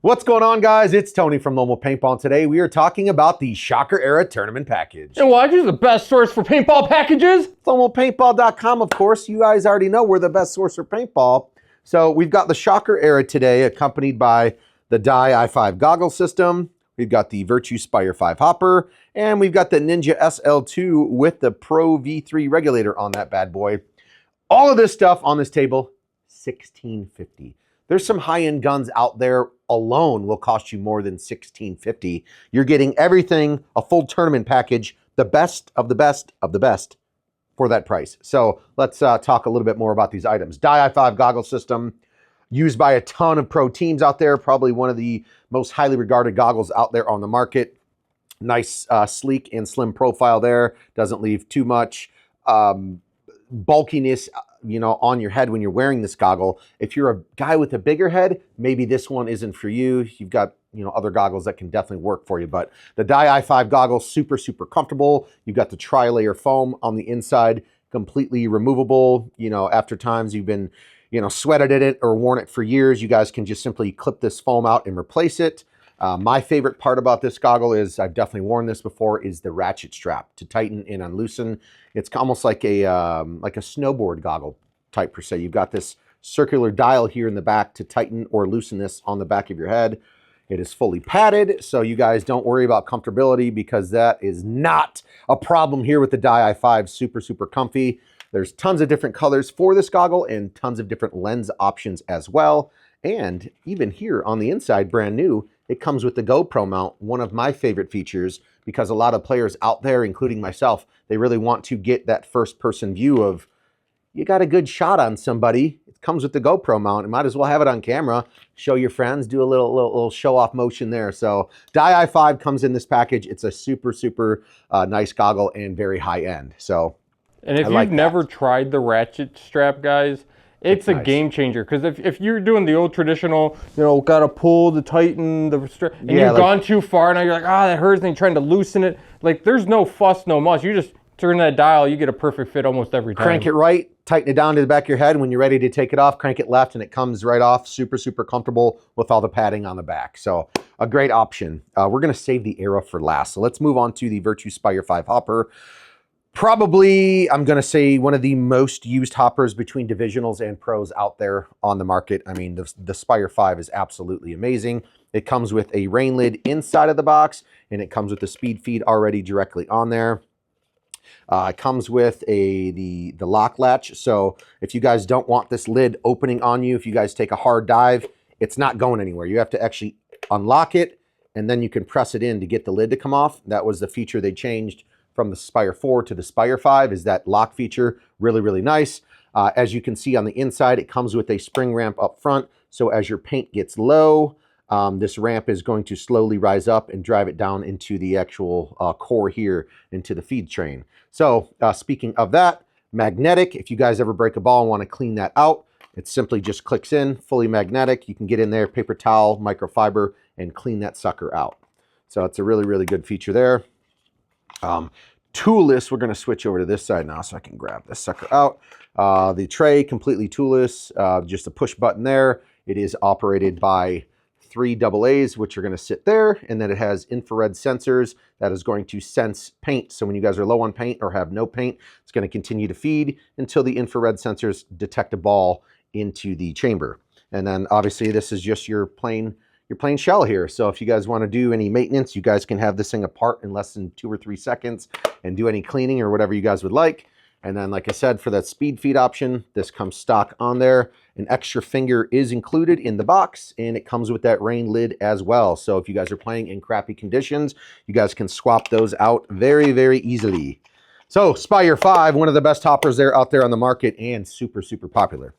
What's going on, guys? It's Tony from Mobile Paintball, and today we are talking about the Shocker ERA Tournament Package. And why is the best source for paintball packages? MobilePaintball.com, of course. You guys already know we're the best source for paintball. So we've got the Shocker ERA today, accompanied by the Dye i5 goggle system. We've got the Virtue Spire 5 hopper, and we've got the Ninja SL2 with the Pro V3 regulator on that bad boy. All of this stuff on this table, $16.50. There's some high-end guns out there alone will cost you more than $16.50. You're getting everything, a full tournament package, the best of the best of the best for that price. So let's talk a little bit more about these items. Dye i5 goggle system, used by a ton of pro teams out there, probably one of the most highly regarded goggles out there on the market. Nice, sleek and slim profile there. Doesn't leave too much bulkiness, on your head when you're wearing this goggle. If you're a guy with a bigger head, maybe this one isn't for you. You've got, other goggles that can definitely work for you. But the Dye i5 goggle, super, super comfortable. You've got the tri-layer foam on the inside, completely removable. After times you've been, sweated in it or worn it for years, you guys can just simply clip this foam out and replace it. My favorite part about this goggle is, I've definitely worn this before, is the ratchet strap to tighten and unloosen. It's almost like a snowboard goggle type per se. You've got this circular dial here in the back to tighten or loosen this on the back of your head. It is fully padded, so you guys don't worry about comfortability, because that is not a problem here with the Dye i5. Super, super comfy. There's tons of different colors for this goggle and tons of different lens options as well. And even here on the inside, brand new, it comes with the GoPro mount, one of my favorite features, because a lot of players out there, including myself, they really want to get that first-person view of, you got a good shot on somebody. It comes with the GoPro mount. You might as well have it on camera. Show your friends, do a little show-off motion there. So Dye i5 comes in this package. It's a super, super nice goggle and very high-end. So, and if you've never tried the ratchet strap, guys, it's a nice game changer, because if you're doing the old traditional, got to pull to tighten the strap, and you've gone too far, now you're like, that hurts, and you're trying to loosen it. Like, there's no fuss, no muss. You just turn that dial, you get a perfect fit almost every time. Crank it right, tighten it down to the back of your head. When you're ready to take it off, crank it left, and it comes right off. Super, super comfortable with all the padding on the back. So a great option. We're going to save the ERA for last. So let's move on to the Virtue Spire 5 hopper. Probably, I'm going to say, one of the most used hoppers between divisionals and pros out there on the market. I mean, the Spire 5 is absolutely amazing. It comes with a rain lid inside of the box, and it comes with the speed feed already directly on there. It comes with the lock latch. So if you guys don't want this lid opening on you, if you guys take a hard dive, it's not going anywhere. You have to actually unlock it, and then you can press it in to get the lid to come off. That was the feature they changed from the Spire 4 to the Spire 5, is that lock feature. Really, really nice. As you can see on the inside, it comes with a spring ramp up front. So as your paint gets low, this ramp is going to slowly rise up and drive it down into the actual core here, into the feed train. So speaking of that, magnetic. If you guys ever break a ball and want to clean that out, it simply just clicks in, fully magnetic. You can get in there, paper towel, microfiber, and clean that sucker out. So it's a really, really good feature there. Toolless, we're going to switch over to this side now so I can grab this sucker out. The tray, completely toolless, just a push button there. It is operated by 3 AA's, which are going to sit there, and then it has infrared sensors that is going to sense paint. So when you guys are low on paint or have no paint, it's going to continue to feed until the infrared sensors detect a ball into the chamber. And then obviously this is just your plain shell here. So if you guys want to do any maintenance, you guys can have this thing apart in less than 2 or 3 seconds and do any cleaning or whatever you guys would like. And then, like I said, for that speed feed option, this comes stock on there. An extra finger is included in the box, and it comes with that rain lid as well. So if you guys are playing in crappy conditions, you guys can swap those out very, very easily. So Spire 5, one of the best hoppers out there on the market, and super, super popular.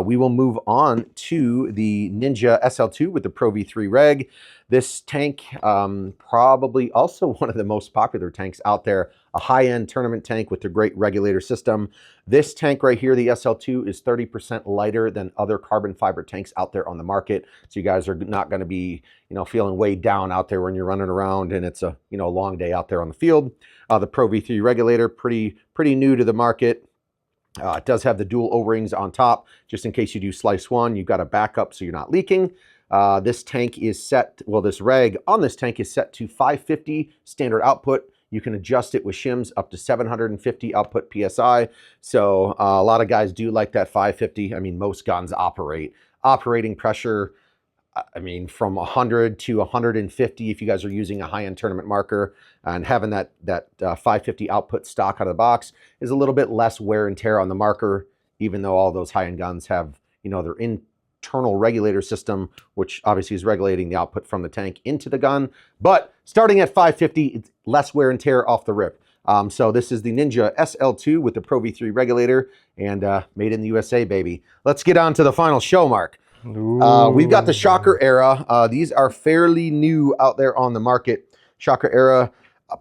We will move on to the Ninja SL2 with the Pro V3 Reg. This tank, probably also one of the most popular tanks out there, a high-end tournament tank with a great regulator system. This tank right here, the SL2, is 30% lighter than other carbon fiber tanks out there on the market. So you guys are not going to be, feeling weighed down out there when you're running around and it's a, long day out there on the field. The Pro V3 regulator, pretty new to the market. It does have the dual O-rings on top, just in case you do slice one, you've got a backup so you're not leaking. This tank is set, well, this reg on this tank is set to 550 standard output. You can adjust it with shims up to 750 output PSI. So a lot of guys do like that 550. I mean, most guns operating pressure, I mean, from 100 to 150 if you guys are using a high-end tournament marker, and having that 550 output stock out of the box is a little bit less wear and tear on the marker, even though all those high-end guns have, you know, their internal regulator system, which obviously is regulating the output from the tank into the gun. But starting at 550, it's less wear and tear off the rip. So this is the Ninja SL2 with the Pro V3 regulator, and made in the USA, baby. Let's get on to the final show, Mark. We've got the Shocker ERA. These are fairly new out there on the market. Shocker ERA.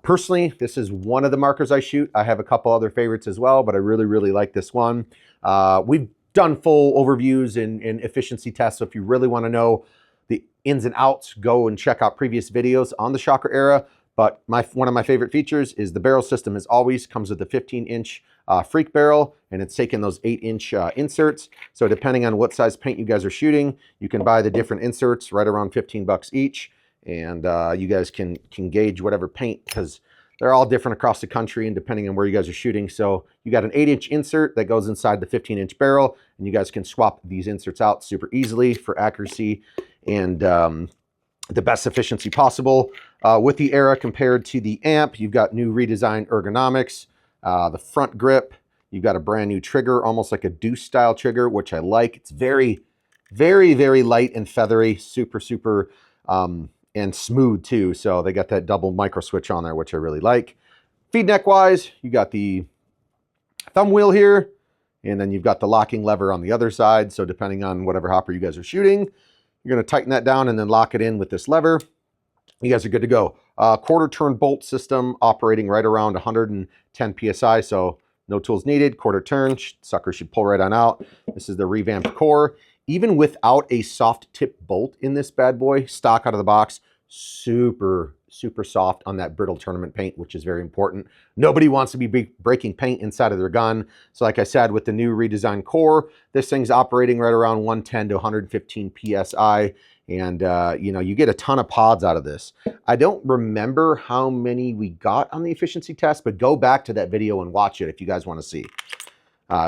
Personally, this is one of the markers I shoot. I have a couple other favorites as well, but I really like this one. We've done full overviews and efficiency tests, so if you really want to know the ins and outs, go and check out previous videos on the Shocker ERA. But one of my favorite features is the barrel system, as always, comes with a 15-inch freak barrel, and it's taking those 8-inch inserts. So depending on what size paint you guys are shooting, you can buy the different inserts right around 15 bucks each. And you guys can gauge whatever paint, because they're all different across the country and depending on where you guys are shooting. So you got an 8-inch insert that goes inside the 15-inch barrel, and you guys can swap these inserts out super easily for accuracy and the best efficiency possible. With the ERA compared to the AMP, you've got new redesigned ergonomics, the front grip, you've got a brand new trigger, almost like a deuce style trigger, which I like. It's very light and feathery, super and smooth too. So they got that double micro switch on there, which I really like. Feed neck wise, you got the thumb wheel here, and then you've got the locking lever on the other side. So depending on whatever hopper you guys are shooting, you're going to tighten that down and then lock it in with this lever. You guys are good to go. Quarter turn bolt system operating right around 110 PSI, so no tools needed. Quarter turn, sucker should pull right on out. This is the revamped core. Even without a soft tip bolt in this bad boy, stock out of the box, super soft on that brittle tournament paint, which is very important. Nobody wants to be breaking paint inside of their gun. So like I said, with the new redesigned core, this thing's operating right around 110 to 115 PSI. And, you know, you get a ton of pods out of this. I don't remember how many we got on the efficiency test, but go back to that video and watch it if you guys want to see.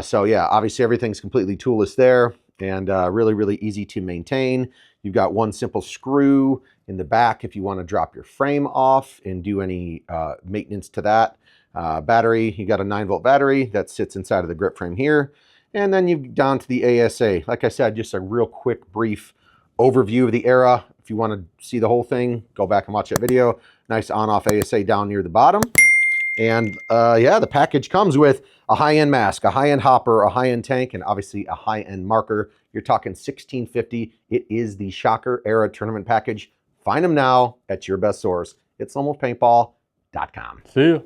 So yeah, obviously everything's completely toolless there, and really easy to maintain. You've got one simple screw in the back if you want to drop your frame off and do any maintenance to that. Battery, you got a 9-volt battery that sits inside of the grip frame here. And then you've down to the ASA. Like I said, just a real quick, brief overview of the ERA. If you want to see the whole thing, go back and watch that video. Nice on-off ASA down near the bottom. And yeah, the package comes with a high-end mask, a high-end hopper, a high-end tank, and obviously a high-end marker. You're talking $16.50. It is the Shocker ERA Tournament Package. Find them now at your best source. It's almostpaintball.com. See you.